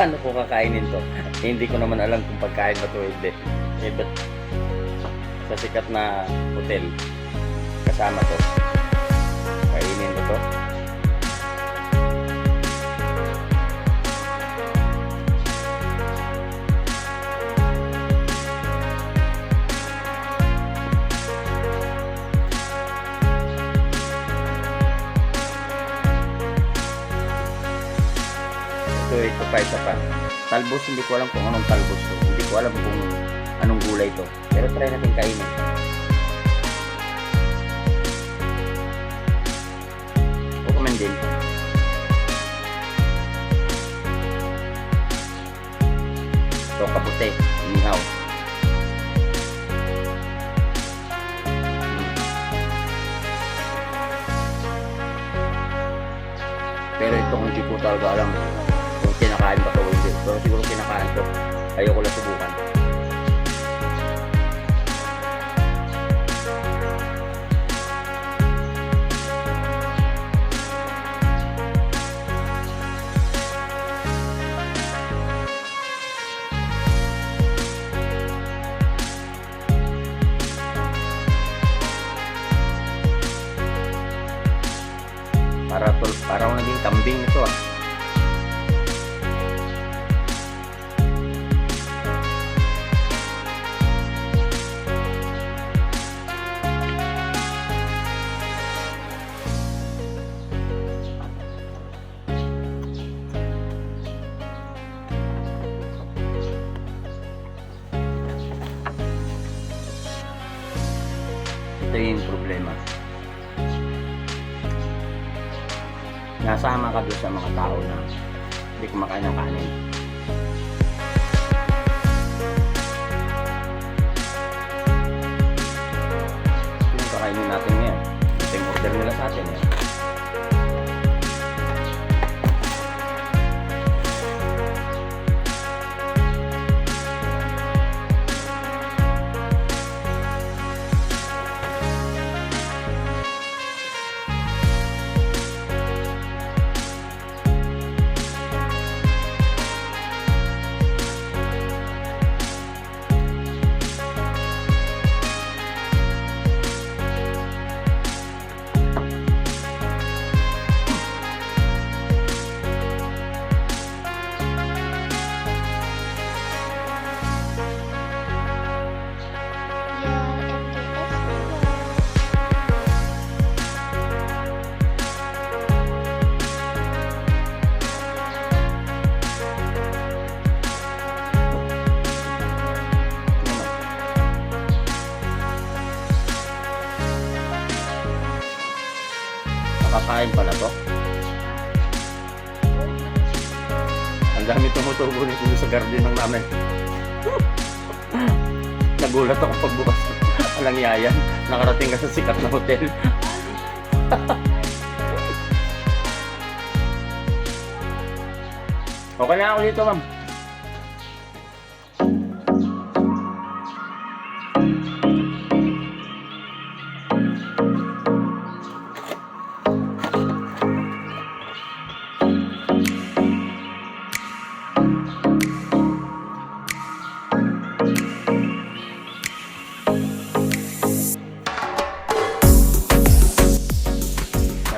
paano ko kakainin to? Hindi ko naman alam kung pagkain ba to o hindi. Eh, ba't sa sikat na hotel kasama to? Kainin ko to? Ito pa, isa pa. Talbos, hindi ko alam kung anong talbos to. Hindi ko alam kung anong gulay to. Pero try natin kainin. O kaman din. Ito, kaputi. Inihaw. Pero ito kung hindi ko talaga alam kung kinakain ba ito o hindi. Pero siguro kinakain ito. Ayoko lang subukan. Parang naging kambing ito ah. Ito yung problema. Nasama ka doon sa mga tao na hindi kumakain ng kanin. Yung kakainin natin ngayon. Ito yung order nila sa atin eh. Nakakain pala to. Ang dami tumutubo nito sa garden ng namin. Nagulat ako pagbukas. Alang yayan, nakarating ka sa sikat na hotel. Okay na ako dito, ma'am.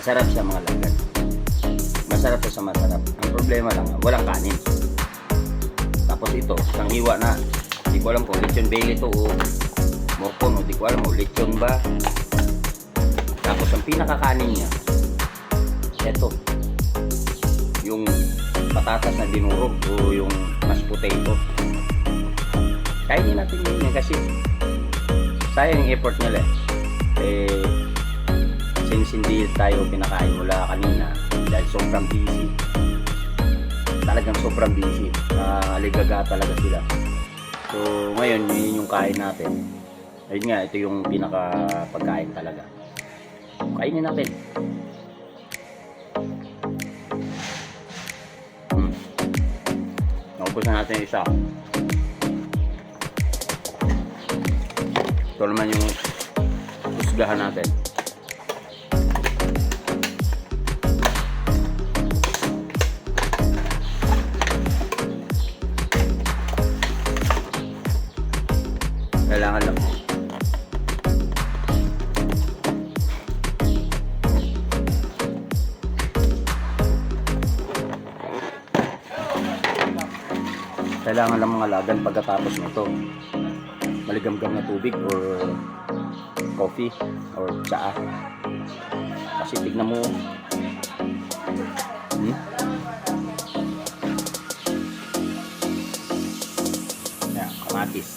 Masarap siya mga lagat. Masarap to sa masarap. Ang problema lang, walang kanin. Tapos ito, isang hiwa na. Hindi ko alam kung lechon belly to o morcon. Hindi ko alam kung lechon ba. Tapos ang pinakakanin niya, ito. Yung patatas na dinurog o yung mashed potato. Kainin natin yun kasi sayang yung effort nila eh. Since hindi tayo pinakain mula kanina dahil sobrang busy, talagang sobrang busy, aligaga talaga sila. So ngayon yun yung kain natin. Ayun nga, ito yung pinaka pagkain talaga. Kainin natin. Naubos na natin isa. Ito naman yung husgahan natin. Kailangan lang mga lagan pagkatapos nito. Maligamgam na tubig or coffee or tsaa. Kasi tignan mo. Yan, kamatis.